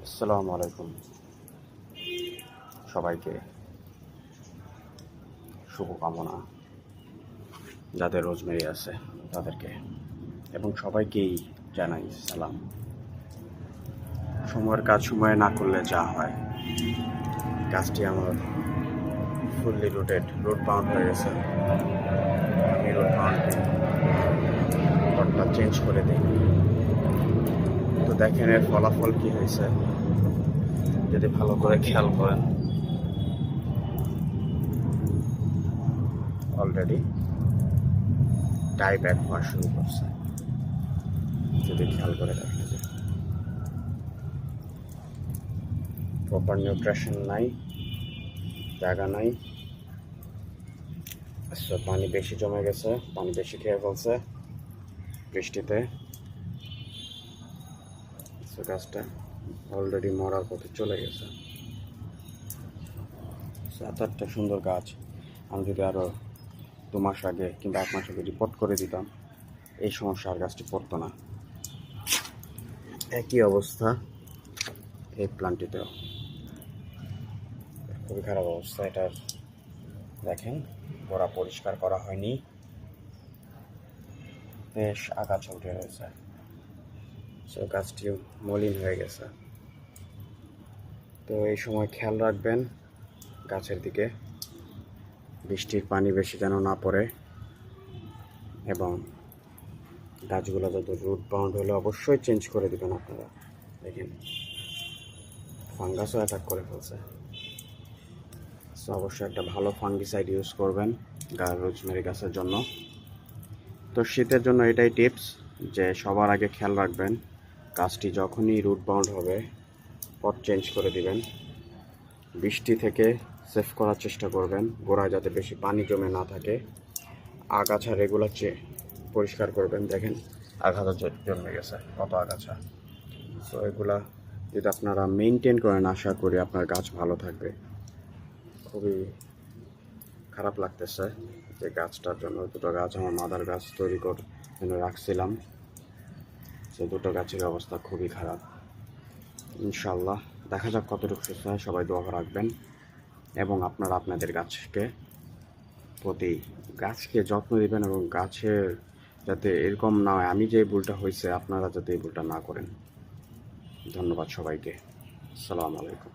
আসসালামু আলাইকুম সবাইকে শুভকামনা। যাদের রোজমেরি আছে তাদেরকে এবং সবাইকেই জানাই সালাম। সময়ের কাজ সময়ে না করলে যা হয়, কাজটি আমার ফুললি রোড বাউন্ড হয়ে গেছে। আমি রোড বাউন্ডটা চেঞ্জ করে দিই। তো দেখেন এর ফলাফল কি হয়েছে, যদি ভালো করে খেয়াল করেন। অলরেডি টাই ব্যাক হওয়া শুরু করছে, যদি খেয়াল করে দেখা যায়। প্রপার নিউট্রিশন নাই, জায়গা নাই, পানি বেশি জমে গেছে, পানি বেশি খেয়ে ফেলছে বৃষ্টিতে। গাছটা অলরেডি মরার পথে চলে গেছে। এত সুন্দর গাছ, আমি যদি আরও 2 মাস আগে কিংবা 1 মাস আগে রিপোর্ট করে দিতাম, এই সমস্যা আর গাছটি পড়তো না। একই অবস্থা এই প্লান্টটিতেও, খুবই খারাপ অবস্থা এটার। দেখেন গোড়া পরিষ্কার করা হয়নি, বেশ আগাছা উঠে রয়েছে। গাছটি মলিন হয়ে গেছে। তো এই সময় খেয়াল রাখবেন গাছের দিকে, বৃষ্টির পানি বেশি যেন না পড়ে, এবং গাছগুলো যত রুট বাউন্ড হলে অবশ্যই চেঞ্জ করে দিবেন আপনারা। দেখেন ফাঙ্গাসও অ্যাটাক করে ফেলছে। সো অবশ্যই একটা ভালো ফাঙ্গিসাইড ইউজ করবেন রোজমেরি গাছের জন্য। তো শীতের জন্য এটাই টিপস যে সবার আগে খেয়াল রাখবেন, গাছটি যখনই রুট বাউন্ড হবে পট চেঞ্জ করে দিবেন। বৃষ্টি থেকে সেভ করার চেষ্টা করবেন, গোড়ায় যাতে বেশি পানি জমে না থাকে। আগাছা রেগুলার পরিষ্কার করবেন। দেখেন আগাছা জমে গেছে, কত আগাছা। সো এগুলা যদি আপনারা মেনটেন করেন, আশা করি আপনার গাছ ভালো থাকবে। খুবই খারাপ লাগতেছে যে গাছটার জন্য, 2টো গাছ আমার মাদার গাছ তৈরি করে রাখছিলাম, সে 2টো গাছের অবস্থা খুবই খারাপ। ইনশাল্লাহ দেখা যাক কতটুকু সুস্থ হয়। সবাই দোয়া রাখবেন এবং আপনারা আপনাদের গাছকে যত্ন দিবেন, এবং গাছের যাতে এরকম না হয়, আমি যে ভুলটা হয়েছে আপনারা যাতে এই ভুলটা না করেন। ধন্যবাদ সবাইকে। আসসালামু আলাইকুম।